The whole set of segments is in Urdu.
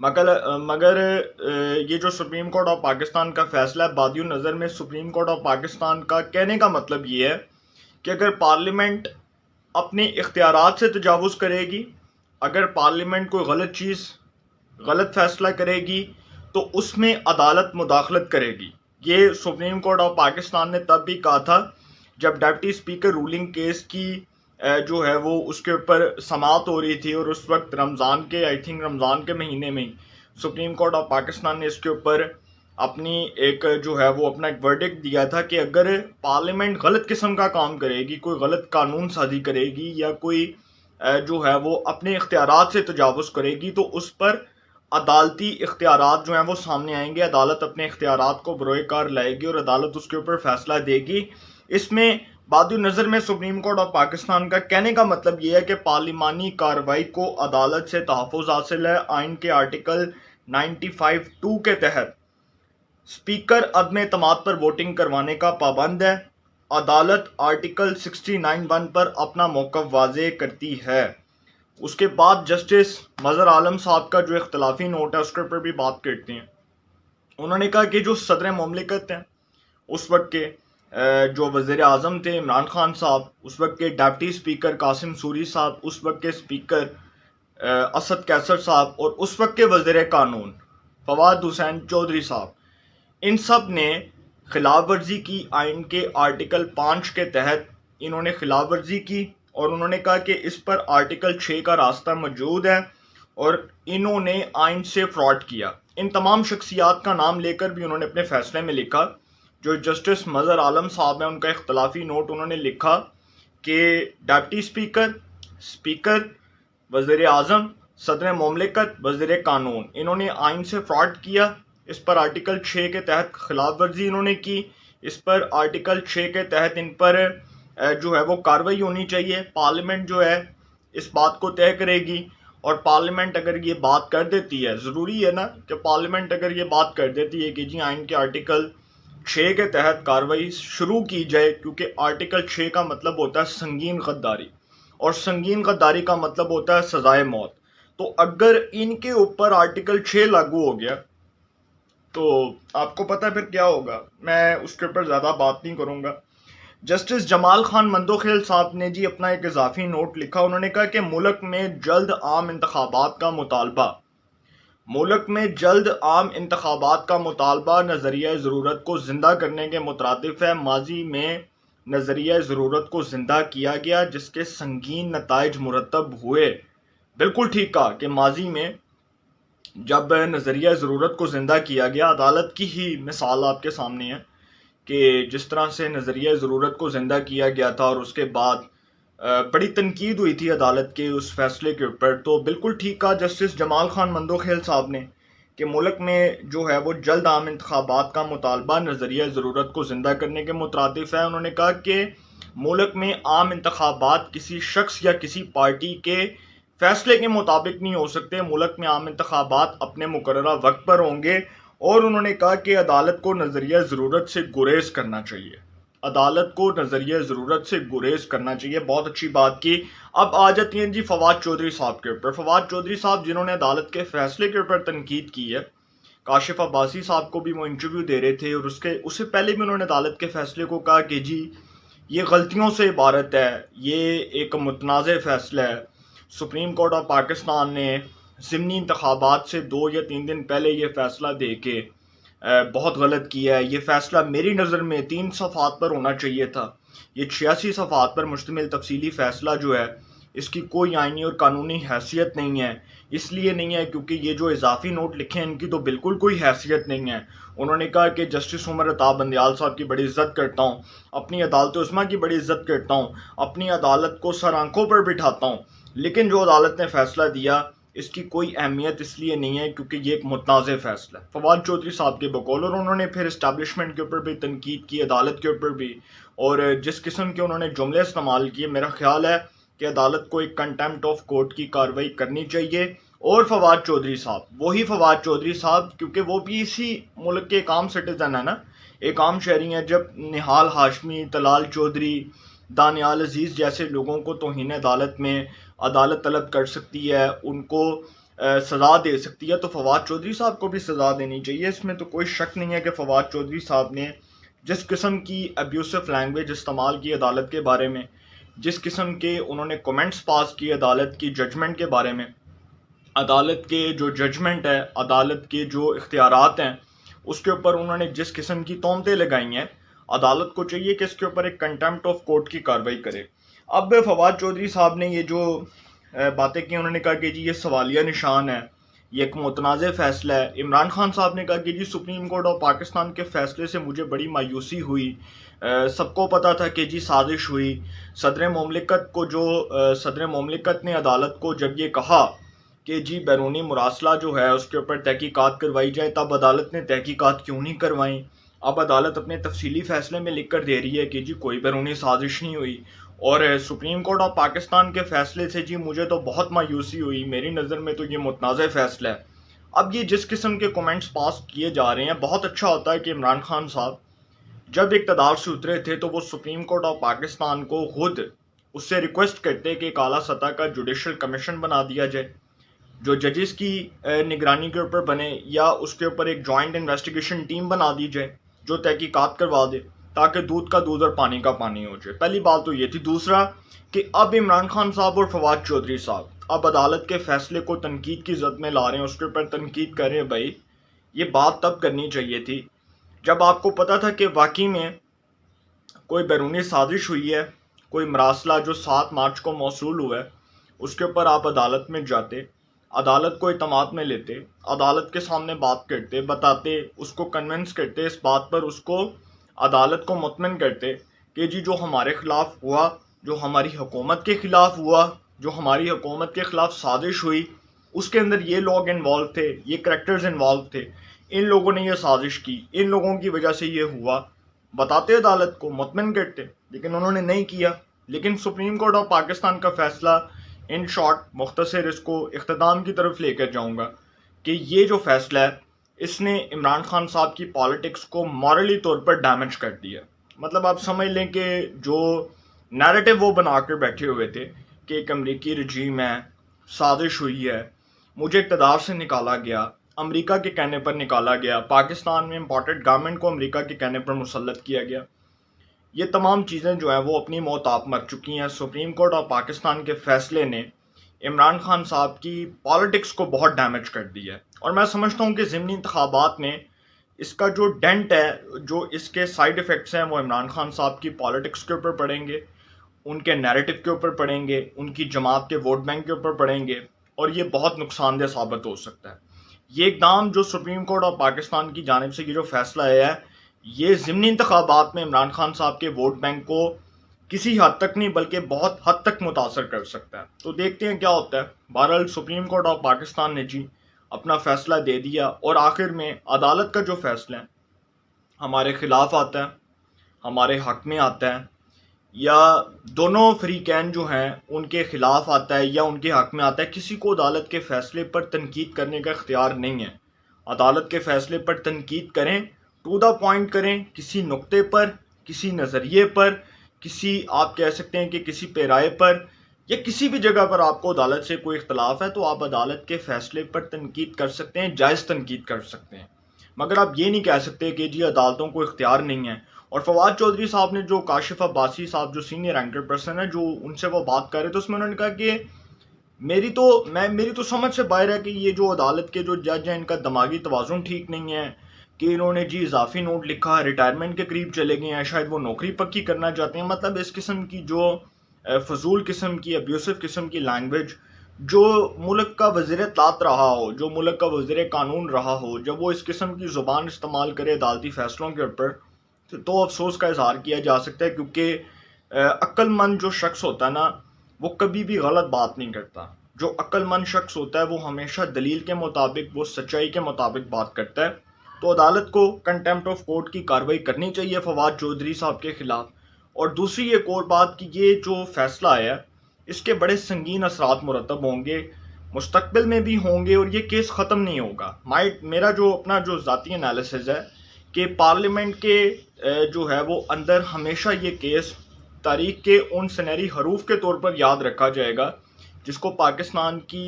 مگر یہ جو سپریم کورٹ آف پاکستان کا فیصلہ ہے، بادی نظر میں سپریم کورٹ آف پاکستان کا کہنے کا مطلب یہ ہے کہ اگر پارلیمنٹ اپنے اختیارات سے تجاوز کرے گی، اگر پارلیمنٹ کوئی غلط فیصلہ کرے گی تو اس میں عدالت مداخلت کرے گی۔ یہ سپریم کورٹ آف پاکستان نے تب بھی کہا تھا جب ڈپٹی اسپیکر رولنگ کیس کی جو ہے وہ اس کے اوپر سماعت ہو رہی تھی، اور اس وقت رمضان کے مہینے میں سپریم کورٹ آف پاکستان نے اس کے اوپر اپنی اپنا ایک ورڈکٹ دیا تھا کہ اگر پارلیمنٹ غلط قسم کا کام کرے گی، کوئی غلط قانون سازی کرے گی یا کوئی جو ہے وہ اپنے اختیارات سے تجاوز کرے گی تو اس پر عدالتی اختیارات جو ہیں وہ سامنے آئیں گے، عدالت اپنے اختیارات کو بروئے کار لائے گی اور عدالت اس کے اوپر فیصلہ دے گی۔ اس میں بعد نظر میں سپریم کورٹ آف پاکستان کا کہنے کا مطلب یہ ہے کہ پارلیمانی کارروائی کو عدالت سے تحفظ حاصل ہے۔ آئین کے آرٹیکل 95(2) کے تحت اسپیکر عدم اعتماد پر ووٹنگ کروانے کا پابند ہے۔ عدالت آرٹیکل 69(1) پر اپنا موقف واضح کرتی ہے۔ اس کے بعد جسٹس مظہر عالم صاحب کا جو اختلافی نوٹ ہے اس کے اوپر بھی بات کرتے ہیں۔ انہوں نے کہا کہ جو صدر مملکت ہیں اس وقت کے، جو وزیر اعظم تھے عمران خان صاحب، اس وقت کے ڈپٹی اسپیکر قاسم سوری صاحب، اس وقت کے اسپیکر اسد کیسر صاحب، اور اس وقت کے وزیر قانون فواد حسین چودھری صاحب، ان سب نے خلاف ورزی کی۔ آئین کے آرٹیکل 5 کے تحت انہوں نے خلاف ورزی کی، اور انہوں نے کہا کہ اس پر آرٹیکل 6 کا راستہ موجود ہے اور انہوں نے آئین سے فراڈ کیا۔ ان تمام شخصیات کا نام لے کر بھی انہوں نے اپنے فیصلے میں لکھا۔ جو جسٹس مظہر عالم صاحب ہیں ان کا اختلافی نوٹ انہوں نے لکھا کہ ڈپٹی اسپیکر، وزیر اعظم، صدر مملکت، وزیر قانون، انہوں نے آئین سے فراڈ کیا۔ اس پر آرٹیکل 6 کے تحت خلاف ورزی انہوں نے کی۔ اس پر آرٹیکل 6 کے تحت ان پر جو ہے وہ کارروائی ہونی چاہیے۔ پارلیمنٹ جو ہے اس بات کو طے کرے گی، اور پارلیمنٹ اگر یہ بات کر دیتی ہے، ضروری ہے نا کہ پارلیمنٹ اگر یہ بات کر دیتی ہے کہ جی آئین کے آرٹیکل 6 کے تحت کارروائی شروع کی جائے، کیونکہ آرٹیکل 6 کا مطلب ہوتا ہے سنگین غداری، اور سنگین غداری کا مطلب ہوتا ہے سزائے موت۔ تو اگر ان کے اوپر آرٹیکل 6 لاگو ہو گیا تو آپ کو پتہ پھر کیا ہوگا۔ میں اس کے اوپر زیادہ بات نہیں کروں گا۔ جسٹس جمال خان مندوخیل صاحب نے جی اپنا ایک اضافی نوٹ لکھا۔ انہوں نے کہا کہ ملک میں جلد عام انتخابات کا مطالبہ نظریہ ضرورت کو زندہ کرنے کے مترادف ہے۔ ماضی میں نظریہ ضرورت کو زندہ کیا گیا جس کے سنگین نتائج مرتب ہوئے۔ بالکل ٹھیک کہا کہ ماضی میں جب نظریہ ضرورت کو زندہ کیا گیا، عدالت کی ہی مثال آپ کے سامنے ہے کہ جس طرح سے نظریہ ضرورت کو زندہ کیا گیا تھا، اور اس کے بعد بڑی تنقید ہوئی تھی عدالت کے اس فیصلے کے اوپر۔ تو بالکل ٹھیک کہا جسٹس جمال خان مندوخیل صاحب نے کہ ملک میں جو ہے وہ جلد عام انتخابات کا مطالبہ نظریہ ضرورت کو زندہ کرنے کے مترادف ہے۔ انہوں نے کہا کہ ملک میں عام انتخابات کسی شخص یا کسی پارٹی کے فیصلے کے مطابق نہیں ہو سکتے۔ ملک میں عام انتخابات اپنے مقررہ وقت پر ہوں گے، اور انہوں نے کہا کہ عدالت کو نظریہ ضرورت سے گریز کرنا چاہیے۔ بہت اچھی بات کی۔ اب آ جاتی ہیں جی فواد چودھری صاحب کے اوپر۔ فواد چودھری صاحب جنہوں نے عدالت کے فیصلے کے اوپر تنقید کی ہے، کاشف عباسی صاحب کو بھی وہ انٹرویو دے رہے تھے، اور اس سے پہلے بھی انہوں نے عدالت کے فیصلے کو کہا کہ جی یہ غلطیوں سے عبارت ہے، یہ ایک متنازع فیصلہ ہے۔ سپریم کورٹ آف پاکستان نے ضمنی انتخابات سے 2 یا 3 دن پہلے یہ فیصلہ دے کے بہت غلط کیا ہے۔ یہ فیصلہ میری نظر میں 3 صفحات پر ہونا چاہیے تھا۔ یہ 86 صفحات پر مشتمل تفصیلی فیصلہ جو ہے اس کی کوئی آئینی اور قانونی حیثیت نہیں ہے۔ اس لیے نہیں ہے کیونکہ یہ جو اضافی نوٹ لکھے ہیں ان کی تو بالکل کوئی حیثیت نہیں ہے۔ انہوں نے کہا کہ جسٹس عمر عطا بندیال صاحب کی بڑی عزت کرتا ہوں، اپنی عدالت عظمیٰ کی بڑی عزت کرتا ہوں، اپنی عدالت کو سر آنکھوں پر بٹھاتا ہوں، لیکن جو عدالت نے فیصلہ دیا اس کی کوئی اہمیت اس لیے نہیں ہے کیونکہ یہ ایک متنازع فیصلہ ہے۔ فواد چودھری صاحب کے بقول، اور انہوں نے پھر اسٹیبلشمنٹ کے اوپر بھی تنقید کی، عدالت کے اوپر بھی، اور جس قسم کے انہوں نے جملے استعمال کیے، میرا خیال ہے کہ عدالت کو ایک کنٹیمپٹ آف کورٹ کی کارروائی کرنی چاہیے۔ اور فواد چودھری صاحب، وہی فواد چودھری صاحب، کیونکہ وہ بھی اسی ملک کے ایک عام سٹیزن ہے نا، ایک عام شہری ہیں۔ جب نہال ہاشمی، طلال چودھری، دانیال عزیز جیسے لوگوں کو توہین عدالت میں عدالت طلب کر سکتی ہے، ان کو سزا دے سکتی ہے تو فواد چودھری صاحب کو بھی سزا دینی چاہیے. اس میں تو کوئی شک نہیں ہے کہ فواد چودھری صاحب نے جس قسم کی ابیوسو لینگویج استعمال کی عدالت کے بارے میں، جس قسم کے انہوں نے کومنٹس پاس کیے عدالت کی ججمنٹ کے بارے میں، عدالت کے جو ججمنٹ ہے، عدالت کے جو اختیارات ہیں، اس کے اوپر انہوں نے جس قسم کی تہمتیں لگائی ہیں، عدالت کو چاہیے کہ اس کے اوپر ایک کنٹمپٹ آف کورٹ کی کارروائی کرے. اب فواد چودھری صاحب نے یہ جو باتیں کی، انہوں نے کہا کہ جی یہ سوالیہ نشان ہے، یہ ایک متنازع فیصلہ ہے. عمران خان صاحب نے کہا کہ جی سپریم کورٹ آف پاکستان کے فیصلے سے مجھے بڑی مایوسی ہوئی، سب کو پتا تھا کہ جی سازش ہوئی. صدر مملکت نے عدالت کو جب یہ کہا کہ جی بیرونی مراسلہ جو ہے اس کے اوپر تحقیقات کروائی جائے، تب عدالت نے تحقیقات کیوں نہیں کروائیں؟ اب عدالت اپنے تفصیلی فیصلے میں لکھ کر دے رہی ہے کہ جی کوئی بیرونی سازش نہیں ہوئی. اور سپریم کورٹ آف پاکستان کے فیصلے سے جی مجھے تو بہت مایوسی ہوئی، میری نظر میں تو یہ متنازع فیصلہ ہے. اب یہ جس قسم کے کومنٹس پاس کیے جا رہے ہیں، بہت اچھا ہوتا ہے کہ عمران خان صاحب جب اقتدار سے اترے تھے تو وہ سپریم کورٹ آف پاکستان کو خود اس سے ریکویسٹ کرتے کہ ایک اعلیٰ سطح کا جوڈیشل کمیشن بنا دیا جائے جو ججز کی نگرانی کے اوپر بنے، یا اس کے اوپر ایک جوائنٹ انویسٹیگیشن ٹیم بنا دی جائے جو تحقیقات کروا دے، تاکہ دودھ کا دودھ اور پانی کا پانی ہو جائے. پہلی بات تو یہ تھی. دوسرا کہ اب عمران خان صاحب اور فواد چودھری صاحب اب عدالت کے فیصلے کو تنقید کی زد میں لا رہے ہیں، اس کے اوپر تنقید کر رہے ہیں. بھائی یہ بات تب کرنی چاہیے تھی جب آپ کو پتا تھا کہ واقعی میں کوئی بیرونی سازش ہوئی ہے، کوئی مراسلہ جو 7 مارچ کو موصول ہوا ہے، اس کے اوپر آپ عدالت میں جاتے، عدالت کو اعتماد میں لیتے، عدالت کے سامنے بات کرتے، بتاتے، اس کو کنونس کرتے اس بات پر، اس کو عدالت کو مطمئن کرتے کہ جی جو ہمارے خلاف ہوا، جو ہماری حکومت کے خلاف ہوا، جو ہماری حکومت کے خلاف سازش ہوئی، اس کے اندر یہ لوگ انوالو تھے، یہ کریکٹرز انوالو تھے، ان لوگوں نے یہ سازش کی، ان لوگوں کی وجہ سے یہ ہوا، بتاتے عدالت کو، مطمئن کرتے. لیکن انہوں نے نہیں کیا. لیکن سپریم کورٹ آف پاکستان کا فیصلہ، ان شارٹ مختصر اس کو اختتام کی طرف لے کر جاؤں گا کہ یہ جو فیصلہ ہے اس نے عمران خان صاحب کی پالیٹکس کو مورلی طور پر ڈیمیج کر دیا. مطلب آپ سمجھ لیں کہ جو نیریٹو وہ بنا کر بیٹھے ہوئے تھے کہ ایک امریکی رجیم ہے، سازش ہوئی ہے، مجھے اقتدار سے نکالا گیا، امریکہ کے کہنے پر نکالا گیا، پاکستان میں امپورٹڈ گارمنٹ کو امریکہ کے کہنے پر مسلط کیا گیا، یہ تمام چیزیں جو ہیں وہ اپنی موت آپ مر چکی ہیں. سپریم کورٹ آف پاکستان کے فیصلے نے عمران خان صاحب کی پالیٹکس کو بہت ڈیمیج کر دیا ہے. اور میں سمجھتا ہوں کہ ضمنی انتخابات میں اس کا جو ڈینٹ ہے، جو اس کے سائیڈ ایفیکٹس ہیں، وہ عمران خان صاحب کی پالیٹکس کے اوپر پڑیں گے، ان کے نیریٹو کے اوپر پڑیں گے، ان کی جماعت کے ووٹ بینک کے اوپر پڑیں گے، اور یہ بہت نقصان دہ ثابت ہو سکتا ہے. یہ اقدام جو سپریم کورٹ آف پاکستان کی جانب سے یہ جو فیصلہ آیا ہے، یہ ضمنی انتخابات میں عمران خان صاحب کے ووٹ بینک کو کسی حد تک نہیں بلکہ بہت حد تک متاثر کر سکتا ہے. تو دیکھتے ہیں کیا ہوتا ہے. بہرحال سپریم کورٹ آف پاکستان نے جی اپنا فیصلہ دے دیا، اور آخر میں عدالت کا جو فیصلہ ہے ہمارے خلاف آتا ہے، ہمارے حق میں آتا ہے، یا دونوں فریقین جو ہیں ان کے خلاف آتا ہے یا ان کے حق میں آتا ہے. کسی کو عدالت کے فیصلے پر تنقید کرنے کا اختیار نہیں ہے. عدالت کے فیصلے پر تنقید کریں، ٹو دا پوائنٹ کریں، کسی نقطے پر، کسی نظریے پر، کسی آپ کہہ سکتے ہیں کہ کسی پیرائے پر، یا کسی بھی جگہ پر آپ کو عدالت سے کوئی اختلاف ہے تو آپ عدالت کے فیصلے پر تنقید کر سکتے ہیں، جائز تنقید کر سکتے ہیں. مگر آپ یہ نہیں کہہ سکتے کہ جی عدالتوں کو اختیار نہیں ہے. اور فواد چودھری صاحب نے جو کاشف عباسی صاحب جو سینئر اینکر پرسن ہے، جو ان سے وہ بات کر رہے تھے، اس میں انہوں نے کہا کہ میری تو سمجھ سے باہر ہے کہ یہ جو عدالت کے جو جج ہیں ان کا دماغی توازن ٹھیک نہیں ہے، کہ انہوں نے جی اضافی نوٹ لکھا، ریٹائرمنٹ کے قریب چلے گئے ہیں، شاید وہ نوکری پکی کرنا چاہتے ہیں. مطلب اس قسم کی جو فضول قسم کی، ابیوسو قسم کی لینگویج جو ملک کا وزیر اطلاعات رہا ہو، جو ملک کا وزیر قانون رہا ہو، جب وہ اس قسم کی زبان استعمال کرے عدالتی فیصلوں کے اوپر تو افسوس کا اظہار کیا جا سکتا ہے. کیونکہ عقل مند جو شخص ہوتا ہے نا، وہ کبھی بھی غلط بات نہیں کرتا. جو عقل مند شخص ہوتا ہے وہ ہمیشہ دلیل کے مطابق، وہ سچائی کے مطابق بات کرتا ہے. تو عدالت کو کنٹمپٹ آف کورٹ کی کارروائی کرنی چاہیے فواد چودھری صاحب کے خلاف. اور دوسری ایک اور بات کہ یہ جو فیصلہ آیا اس کے بڑے سنگین اثرات مرتب ہوں گے، مستقبل میں بھی ہوں گے، اور یہ کیس ختم نہیں ہوگا. میرا جو اپنا جو ذاتی انالیسز ہے کہ پارلیمنٹ کے جو ہے وہ اندر ہمیشہ یہ کیس تاریخ کے ان سنہری حروف کے طور پر یاد رکھا جائے گا جس کو پاکستان کی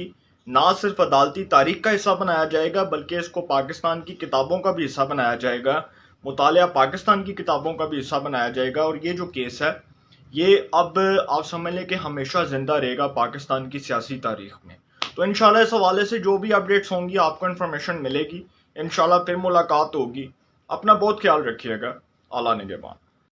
نہ صرف عدالتی تاریخ کا حصہ بنایا جائے گا بلکہ اس کو پاکستان کی کتابوں کا بھی حصہ بنایا جائے گا، مطالعہ پاکستان کی کتابوں کا بھی حصہ بنایا جائے گا، اور یہ جو کیس ہے یہ اب آپ سمجھ لیں کہ ہمیشہ زندہ رہے گا پاکستان کی سیاسی تاریخ میں۔ تو انشاءاللہ اس حوالے سے جو بھی اپڈیٹس ہوں گی آپ کو انفارمیشن ملے گی، انشاءاللہ پھر ملاقات ہوگی۔ اپنا بہت خیال رکھیے گا، اعلیٰ نگہبان۔